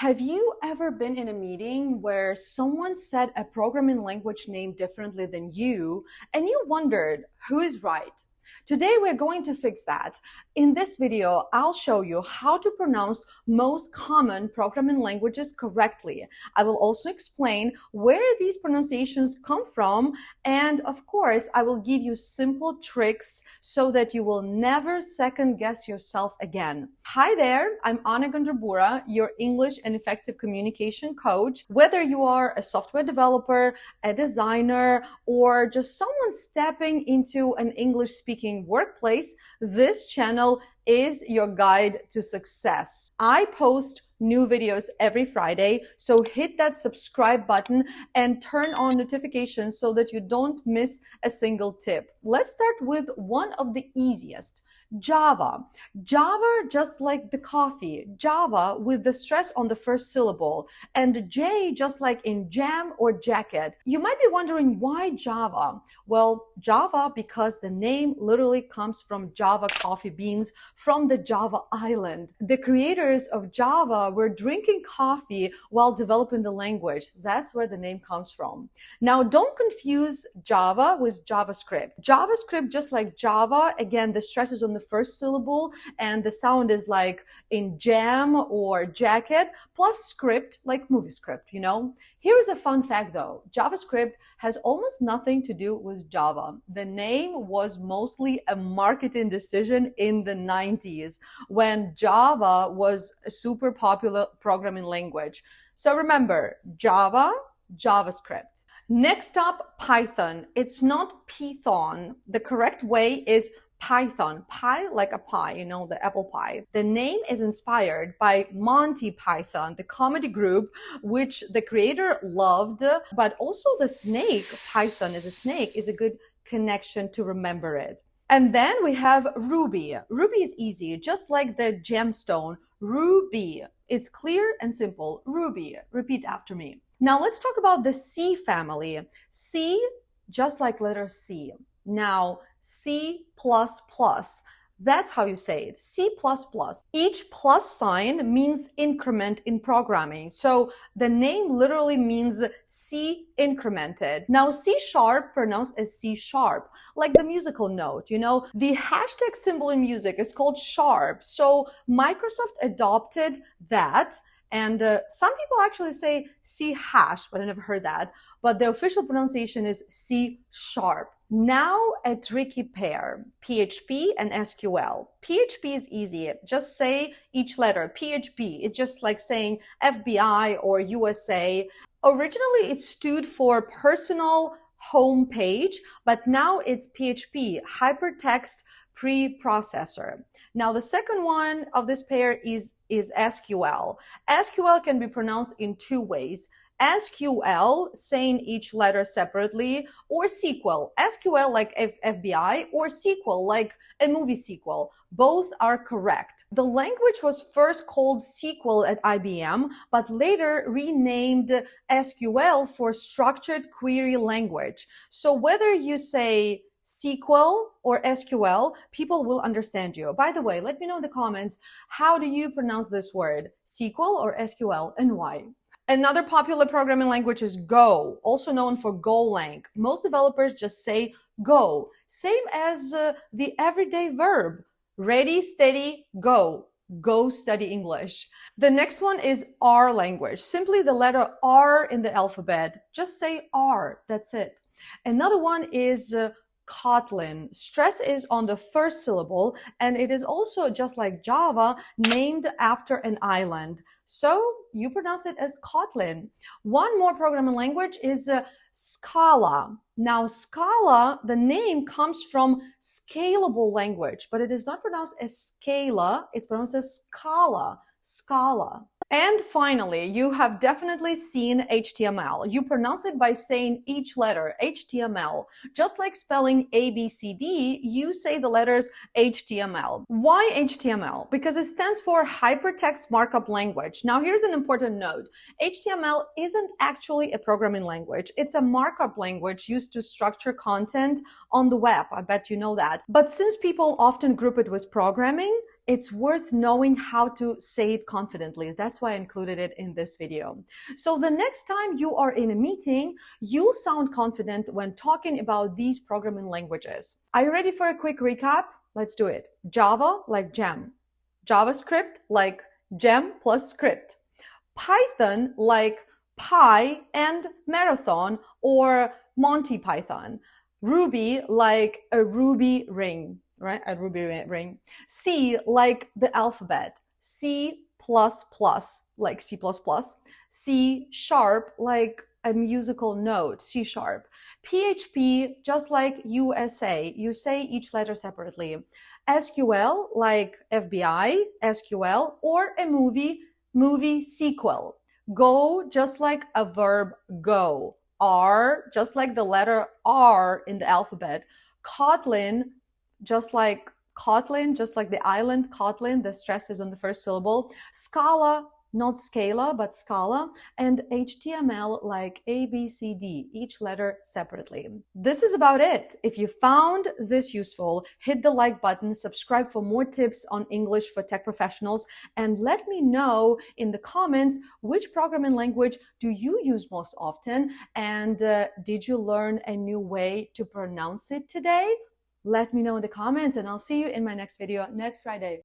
Have you ever been in a meeting where someone said a programming language name differently than you, and you wondered who is right? Today, we're going to fix that. In this video, I'll show you how to pronounce most common programming languages correctly. I will also explain where these pronunciations come from, and of course, I will give you simple tricks so that you will never second guess yourself again. Hi there, I'm Anna Gandrabura, your English and effective communication coach. Whether you are a software developer, a designer, or just someone stepping into an English-speaking workplace, this channel is your guide to success. I post new videos every Friday, so hit that subscribe button and turn on notifications so that you don't miss a single tip. Let's start with one of the easiest. Java. Java, just like the coffee. Java with the stress on the first syllable. And J, just like in jam or jacket. You might be wondering why Java? Well, Java because the name literally comes from Java coffee beans from the Java island. The creators of Java were drinking coffee while developing the language. That's where the name comes from. Now, don't confuse Java with JavaScript. JavaScript, just like Java, again, the stress is on the first syllable and the sound is like in jam or jacket, plus script, like movie script, you know? Here's a fun fact though. JavaScript has almost nothing to do with Java. The name was mostly a marketing decision in the 90s when Java was a super popular programming language. So remember, Java, JavaScript. Next up, Python. It's not Python. The correct way is Python. Pie like a pie, you know, the apple pie. The name is inspired by Monty Python, the comedy group, which the creator loved, but also the snake, Python is a snake, is a good connection to remember it. And then we have Ruby. Ruby is easy, just like the gemstone. Ruby. It's clear and simple. Ruby. Repeat after me. Now let's talk about the C family. C, just like letter C. Now, C++. That's how you say it. C++. Each plus sign means increment in programming. So the name literally means C incremented. Now C sharp pronounced as C sharp, like the musical note, you know. The hashtag symbol in music is called sharp. So Microsoft adopted that. And some people actually say C hash, but I never heard that. But the official pronunciation is C sharp. Now a tricky pair, PHP and SQL. PHP is easy. Just say each letter, PHP. It's just like saying FBI or USA. Originally, it stood for personal home page, but now it's PHP, hypertext preprocessor. Now, the second one of this pair is SQL. SQL can be pronounced in two ways. SQL, saying each letter separately, or SQL. SQL like FBI, or sequel like a movie sequel. Both are correct. The language was first called SQL at IBM, but later renamed SQL for structured query language. So whether you say SQL or SQL, people will understand you. By the way, let me know in the comments, how do you pronounce this word? SQL or SQL, and why? Another popular programming language is Go, also known for Golang. Most developers just say Go, same as the everyday verb. Ready, steady, go. Go study English. The next one is R language. Simply the letter R in the alphabet. Just say R, that's it. Another one is Kotlin. Stress is on the first syllable, and it is also, just like Java, named after an island. So you pronounce it as Kotlin. One more programming language is Scala. Now, Scala, the name comes from scalable language, but it is not pronounced as Scala, it's pronounced as Scala. Scala. And finally, you have definitely seen HTML. You pronounce it by saying each letter, HTML. Just like spelling ABCD, you say the letters HTML. Why HTML? Because it stands for Hypertext Markup Language. Now, here's an important note. HTML isn't actually a programming language. It's a markup language used to structure content on the web. I bet you know that. But since people often group it with programming, it's worth knowing how to say it confidently. That's why I included it in this video. So the next time you are in a meeting, you'll sound confident when talking about these programming languages. Are you ready for a quick recap? Let's do it. Java, like gem. JavaScript, like gem plus script. Python, like Pi and Marathon or Monty Python. Ruby, like a ruby ring, right? A ruby ring. C, like the alphabet. C++, like C++. C sharp, like a musical note, C sharp. PHP, just like USA, you say each letter separately. SQL, like FBI, SQL, or a movie sequel. Go, just like a verb go. R, just like the letter R in the alphabet. Kotlin, just like the island Kotlin, the stress is on the first syllable. Scala, not Scala, but Scala. And HTML, like ABCD, each letter separately. This is about it. If you found this useful, hit the like button, subscribe for more tips on English for tech professionals, and let me know in the comments which programming language do you use most often, and did you learn a new way to pronounce it today? Let me know in the comments, and I'll see you in my next video next Friday.